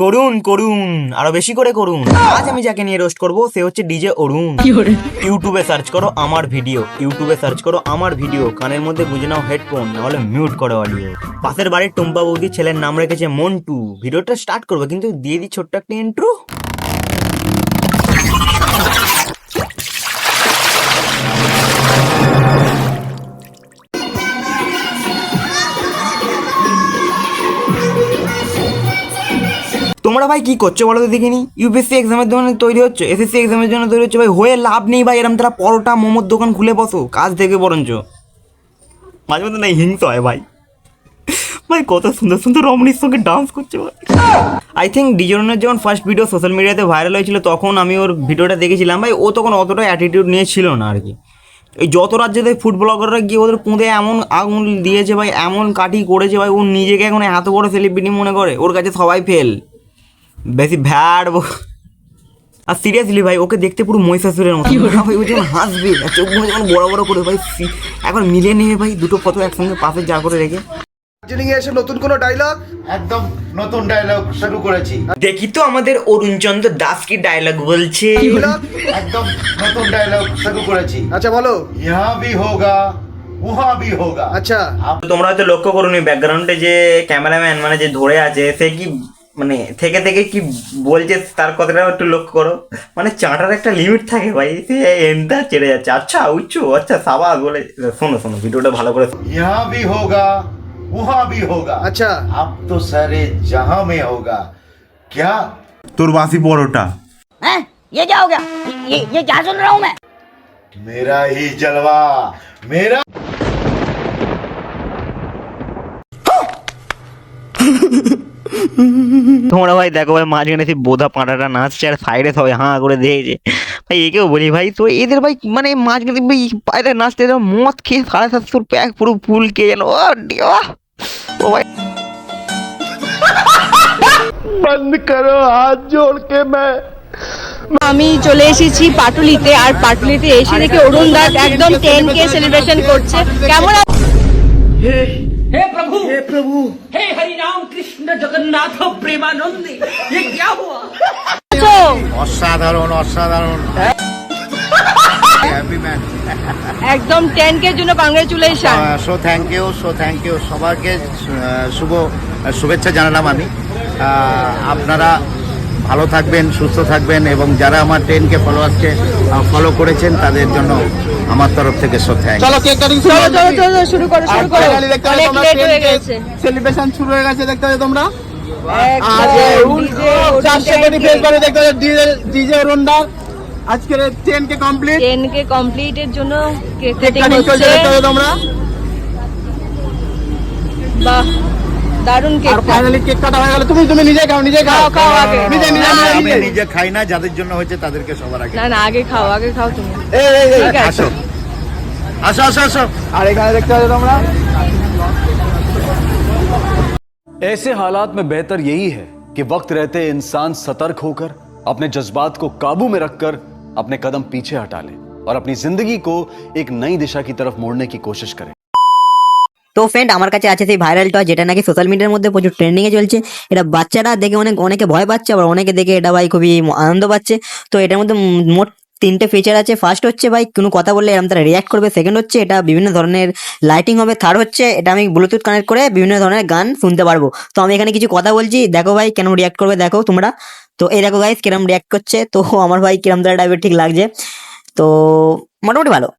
করুন করুন, আরো বেশি করে করুন। আজ আমি যাকে নিয়ে রোস্ট করব সে হচ্ছে ডিজে অরুণ। ইউটিউবে সার্চ করো আমার ভিডিও, ইউটিউবে সার্চ করো আমার ভিডিও, কানের মধ্যে গুঁজে নাও হেডফোন, নাহলে মিউট করো অডিও। পাশের বাড়ির টুম্পা বৌদি ছেলের নাম রেখেছে মন্টু। ভিডিওটা স্টার্ট করবো, কিন্তু দিয়ে দিই ছোট্ট একটা ইন্ট্রো। তোমরা ভাই কি করছো বলো তো দেখিনি? ইউপিএসসি এক্সামের জন্য তৈরি হচ্ছে, এসএসসি এক্সামের জন্য তৈরি হচ্ছে ভাই, হয়ে লাভ নেই ভাই। এরম তারা পরোটা মোমোর দোকান খুলে বসো কাজ থেকে বরঞ্চ। মাঝে মধ্যে নাই হিংসা হয় ভাই। ভাই কত সুন্দর সুন্দর রমণীর সঙ্গে ডান্স করছে ভাই। আই থিঙ্ক ডিজনের যখন ফার্স্ট ভিডিও সোশ্যাল মিডিয়াতে ভাইরাল হয়েছিল তখন আমি ওর ভিডিওটা দেখেছিলাম ভাই। ও তখন অতটা অ্যাটিটিউড নিয়ে ছিল না আর কি। এই যত রাজ্যে ফুড ব্লগাররা গিয়ে ওদের পুঁদে এমন আগুন দিয়েছে ভাই, এমন কাটি করেছে ভাই, ও নিজেকে এখন এত বড় সেলিব্রিটি মনে করে, ওর কাছে সবাই ফেল। বেশি ভ্যাড। আর সিরিয়াসলি ভাই ওকে দেখতে পুরো মহিষাসুরের মতো ভাই। ও যখন হাসবে চোখগুলো যখন বড় বড় করে ভাই, এখন মিলে নেবে ভাই দুটো ফটো একসঙ্গে পাশে যা করে রেখে। দার্জিলিং এ এসে নতুন কোনো ডায়লগ? একদম নতুন ডায়লগ শুরু করেছি। দেখি তো আমাদের অরুণচন্দ্র দাস কি ডায়লগ বলছে। একদম নতুন ডায়লগ শুরু করেছি। আচ্ছা বলো। ইহা ভি হোগা উহা ভি হোগা। আচ্ছা তোমরা হয়তো লক্ষ্য করোনি ব্যাকগ্রাউন্ডে যে ক্যামেরাম্যান মানে যে ধরে আছে সে কি মানে থেকে থেকে কি বলছে তার কথাটাও একটু লক্ষ্য করো। মানে চাটার একটা লিমিট থাকে ভাই, সে এনটা চেড়ে যাচ্ছে। আচ্ছা উচ্চ, আচ্ছা সাবাস বলে। শোনো শোনো ভিডিওটা ভালো করে। ইহা ভি হোগা উহা ভি হোগা। अच्छा अब तो सारे जहां में होगा क्या। তোর বাসি পরোটা। हैं? ये क्या हो गया? ये क्या सुन रहा हूँ मैं? मेरा ही जलवा मेरा। তোমরা ভাই দেখো ভাই মাঝখানে সেই বোধা পাঁটাটা নাচছে আর সাইডে সবাই হাঁ করে দেখেছে ভাই। একেও বলি ভাই, তো এদের ভাই মানে মাঝখানে ভাই পায়রা নাচতে মদ খেয়ে 750 প্যাক পুরো ফুল কে যেন ও ভাই। बंद करो हाथ जोड़ के मैं। আমি চলে এসেছি পাটুলিতে, আর পাটুলিতে এসে দেখি অরুণ দাস একদম 10K সেলিব্রেশন করছে। কেমন हे प्रभु हे हरि राम कृष्ण जगन्नाथ प्रेमानंद ये क्या हुआ। আছো? অসাধারণ অসাধারণ। Happy man. একদম 10K এর জন্য কংগ্রেচুলেশন। সো থ্যাংক ইউ সবাইকে শুভেচ্ছা জানালাম আমি। আপনারা ভালো থাকবেন, সুস্থ থাকবেন, এবং যারা আমার 10K ফলো করেছেন তাদের জন্য আমার তরফ থেকে সো থ্যাংক। চলো চলো শুরু করো শুরু করো, অনেক লেট হয়ে গেছে। সেলিব্রেশন শুরু হয়ে গেছে, দেখতে পাচ্ছ তোমরা। ডিজে অরুণ দাস আজকের 10K কমপ্লিট। 10K কমপ্লিটের জন্য কেক কেক কাটিং কাটিং চলছে, দেখতে হচ্ছে। পাচ্ছ তোমরা। বাহ দারুণ কেক। আর ফাইনালি কেক কাটা হয়ে গেল। তুমি নিজে খাও খাও আগে। নিজে আমি নিজে খাই না, যাদের জন্য হয়েছে তাদেরকে সবার আগে। না আগে খাও তুমি। এই ঠিক আছে আসো আসো আসো আসো। আর এখানে দেখতে পাচ্ছ তোমরা। ऐसे हालात में बेहतर यही है कि वक्त रहते इंसान सतर्क होकर अपने जज्बात को काबू में रखकर अपने कदम पीछे हटा ले और अपनी जिंदगी को एक नई दिशा की तरफ मोड़ने की कोशिश करे। তো ফ্রেন্ড আমার কাছে আছে সেই ভাইরাল টয়, যেটা নাকি সোশ্যাল মিডিয়ার মধ্যে প্রচুর ট্রেন্ডিং এ চলছে। এটা বাচ্চারা দেখে অনেকে ভয় পাচ্ছে, আবার অনেকে দেখে এটা ভাই খুবই আনন্দ পাচ্ছে। তো এটার মধ্যে মোট 3টে ফিচার আছে। ফার্স্ট হচ্ছে ভাই কোনো কথা বললে এরকম তারা রিয়াক্ট করবে। সেকেন্ড হচ্ছে এটা বিভিন্ন ধরনের লাইটিং হবে। থার্ড হচ্ছে এটা আমি ব্লুটুথ কানেক্ট করে বিভিন্ন ধরনের গান শুনতে পারবো। তো আমি এখানে কিছু কথা বলছি, দেখো ভাই কেন রিয়াক্ট করবে দেখো তোমরা। তো এই দেখো গাইস কিরম রিয়াক্ট করছে। তো আমার ভাই কিরম টাইপের ঠিক লাগছে, তো মোটামুটি ভালো।